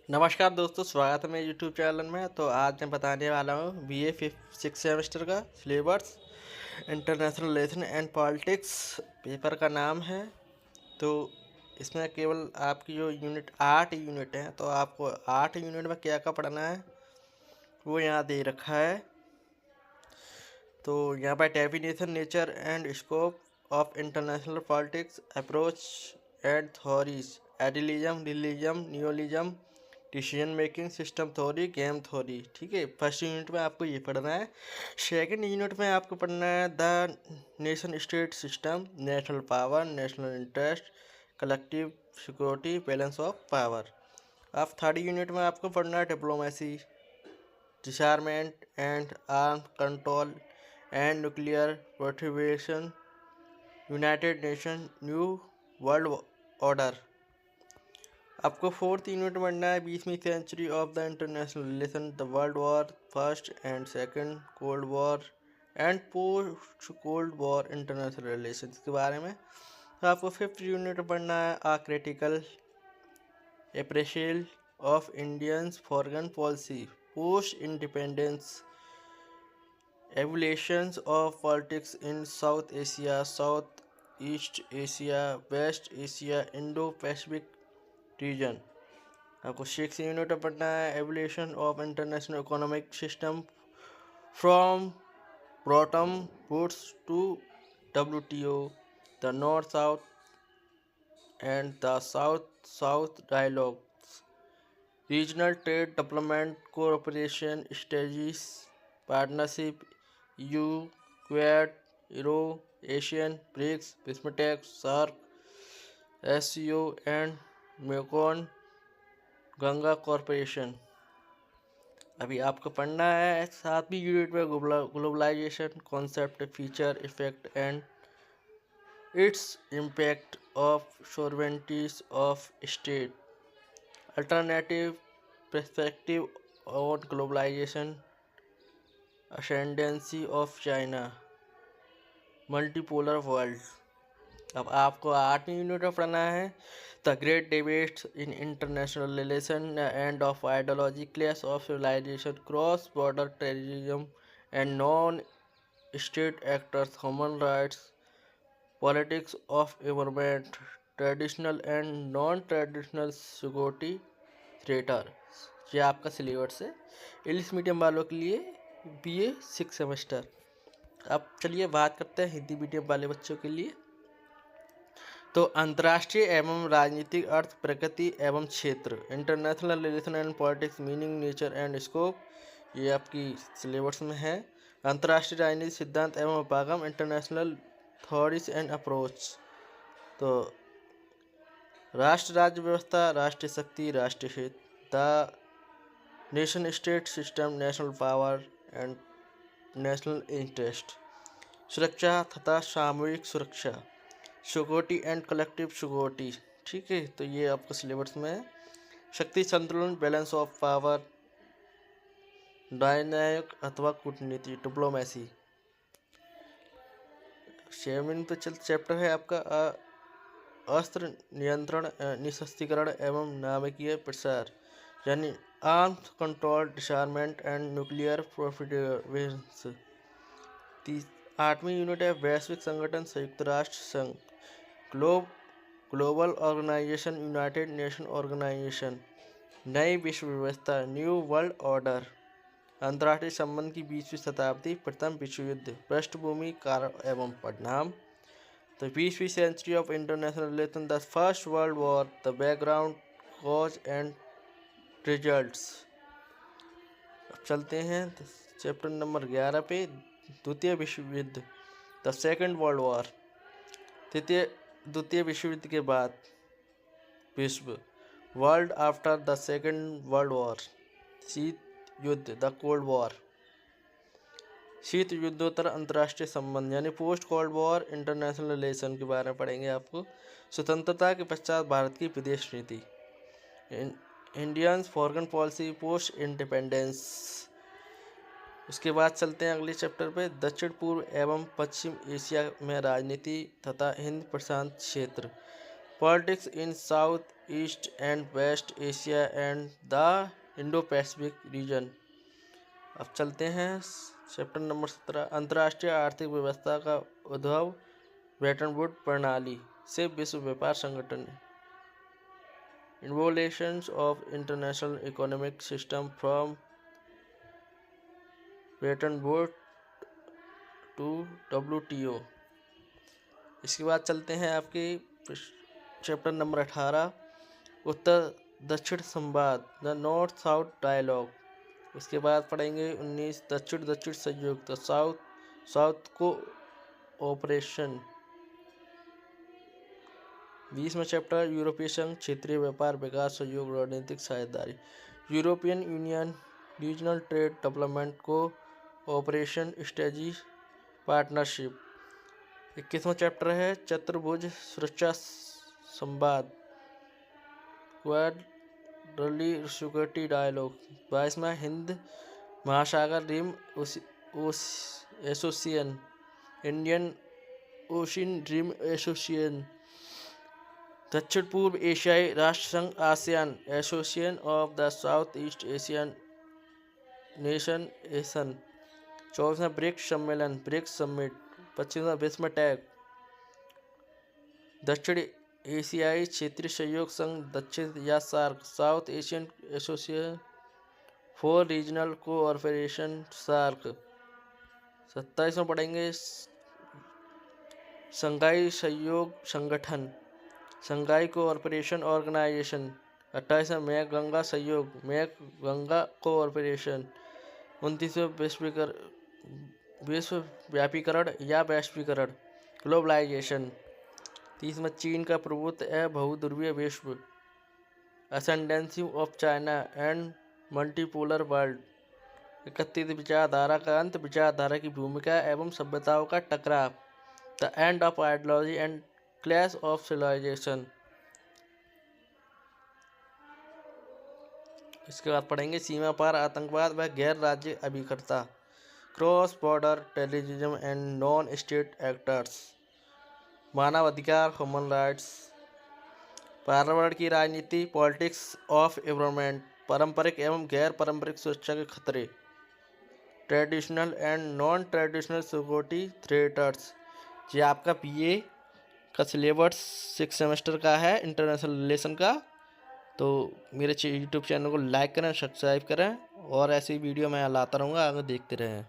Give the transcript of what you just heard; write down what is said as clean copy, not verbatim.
नमस्कार दोस्तों, स्वागत है मेरे यूट्यूब चैनल में। तो आज मैं बताने वाला हूँ बीए फिफ्थ सिक्स सेमेस्टर का syllabus international relation and politics paper का नाम है। तो इसमें केवल आपकी जो यूनिट 8 यूनिट है, तो आपको 8 यूनिट में क्या क्या पढ़ना है वो यहाँ दे रखा है। तो यहाँ पर definition, nature and scope of international politics, approach and theories, idealism, realism, neorealism, decision making system theory, game theory. ठीक है, फर्स्ट यूनिट में आपको ये पढ़ना है। सेकंड यूनिट में आपको पढ़ना है the nation state system, national power, national interest, collective security, balance of power. अब थर्ड यूनिट में आपको पढ़ना है diplomacy, disarmament and arm control and nuclear prohibition, United Nation, new world order. आपको फोर्थ यूनिट पढ़ना है 20वीं century of the international relation, the world war first and second, cold war and post cold war international relations के बारे में। तो आपको fifth unit पढ़ना है a critical appraisal of Indians foreign policy post independence, evolutions of politics in South Asia, South East Asia, West Asia, Indo Pacific region. आपको six unit पढ़ना है evolution of international economic system from Bretton Woods to WTO, the north south and the south south dialogues, regional trade development cooperation strategies, partnership, EU, Quad, Euro, Asian, BRICS, बिस्मटेक, SAARC, SCO and Mekong Ganga cooperation. अभी आपको पढ़ना है सातवीं unit में globalisation concept, feature, effect and its impact of sovereignties of state, alternative perspective on globalisation, ascendancy of China, multipolar world. अब आपको 8वीं यूनिट में पढ़ना है the great debates in international relation, end of ideology, clash of civilisation, cross border terrorism and non state actors, human rights, politics of environment, traditional and non traditional security threats. ये आपका syllabus है English medium वालों के लिए BA six semester. अब चलिए बात करते हैं हिंदी मीडियम वाले बच्चों के लिए। तो अंतर्राष्ट्रीय एवं राजनीतिक अर्थ, प्रकृति एवं क्षेत्र, international relation and politics, meaning, nature and scope, ये आपकी सिलेबस में है। अंतर्राष्ट्रीय राजनीतिक सिद्धांत एवं उपागम, इंटरनेशनल थ्योरीज एंड अप्रोच। तो राष्ट्र राज्य व्यवस्था, राष्ट्रीय शक्ति, राष्ट्रीय हित, the nation state system, national power and national interest, सुरक्षा तथा सामूहिक सुरक्षा, सिक्योरिटी एंड कलेक्टिव सिक्योरिटी। ठीक है, तो ये आपको सिलेबस में है। शक्ति संतुलन, बैलेंस ऑफ पावर, न्यायिक अथवा कूटनीति, डिप्लोमेसी। सेवंथ चैप्टर है आपका अस्त्र नियंत्रण, निशस्त्रीकरण एवं नाभिकीय प्रसार, यानी arms control, disarmament and nuclear prohibitions. 8वीं यूनिट है वैश्विक संगठन, संयुक्त राष्ट्र संघ, global organisation, United Nation organisation, नई विश्व व्यवस्था, न्यू वर्ल्ड ऑर्डर, अंतर्राष्ट्रीय संबंध की 20वीं शताब्दी, प्रथम विश्व युद्ध, पृष्ठभूमि, कारण एवं परिणाम, द 20वीं century of international relation, the first world war, the background, cause and results. अब चलते हैं चैप्टर नंबर 11 पे, द्वितीय विश्व युद्ध, द सेकेंड वर्ल्ड वॉर, द्वितीय विश्व युद्ध के बाद विश्व, world after the second world war, शीत युद्ध, द कोल्ड वॉर, शीत युद्धोत्तर अंतर्राष्ट्रीय संबंध यानी post cold war international relation के बारे में पढ़ेंगे आपको। स्वतंत्रता के पश्चात भारत की विदेश नीति, Indians foreign policy post independence. उसके बाद चलते हैं अगले चैप्टर पे, दक्षिण पूर्व एवं पश्चिम एशिया में राजनीति तथा हिंद प्रशांत क्षेत्र, politics in south east and west Asia and the Indo Pacific region. अब चलते हैं चैप्टर नंबर 17, अंतर्राष्ट्रीय आर्थिक व्यवस्था का उद्भव ब्रेटन वुड प्रणाली से विश्व व्यापार संगठन। Evolutions of international economic system from Bretton Wood to WTO। इसके बाद चलते हैं आपके चैप्टर नंबर 18, उत्तर दक्षिण संवाद द नॉर्थ साउथ डायलॉग। उसके बाद पढ़ेंगे 19, दक्षिण दक्षिण सहयोग the south south cooperation. 20वां चैप्टर यूरोपीय संघ क्षेत्रीय व्यापार विकास सहयोग रणनीतिक साझेदारी European Union regional trade development cooperation strategy partnership. 21वां चैप्टर है चतुर्भुज सुरक्षा संवाद क्वाड्रिलेटरल सिक्योरिटी डायलॉग। 22वां हिंद महासागर rim association Indian Ocean rim association. दक्षिण पूर्व एशियाई राष्ट्र संघ ASEAN association of the south east Asian nation ASEAN. 24वां ब्रिक्स सम्मेलन ब्रिक्स समिट। 25वां विश्व टैग दक्षिण एशियाई क्षेत्रीय सहयोग संघ दक्षिण या SAARC south Asian association for regional cooperation SAARC. 27वां पढ़ेंगे शंघाई सहयोग संगठन शंघाई कोऑपरेशन ऑर्गेनाइजेशन। 28वां मैक गंगा सहयोग मैक गंगा कोऑपरेशन। 29वां विश्वव्यापीकरण या वैश्वीकरण ग्लोबलाइजेशन। 30वां चीन का प्रभुत्व है बहुध्रुवीय विश्व ascendancy of China and multipolar world. 31 विचारधारा का अंत विचारधारा की भूमिका एवं सभ्यताओं का टकराव the end of ideology and clash of civilisation. इसके बाद पढ़ेंगे सीमा पार आतंकवाद व गैर राज्य अभिकर्ता cross border terrorism and non state actors. मानव अधिकार ह्यूमन राइट्स। पर्यावरण की राजनीति पॉलिटिक्स ऑफ एनवायरनमेंट पारंपरिक एवं गैर पारंपरिक सुरक्षा के खतरे traditional and non traditional security threats. ये आपका BA का सिलेबस 6 सेमेस्टर का है इंटरनेशनल रिलेशन का। तो मेरे YouTube चैनल को लाइक करें, सब्सक्राइब करें और ऐसी वीडियो मैं लाता रहूँगा, आगे देखते रहें।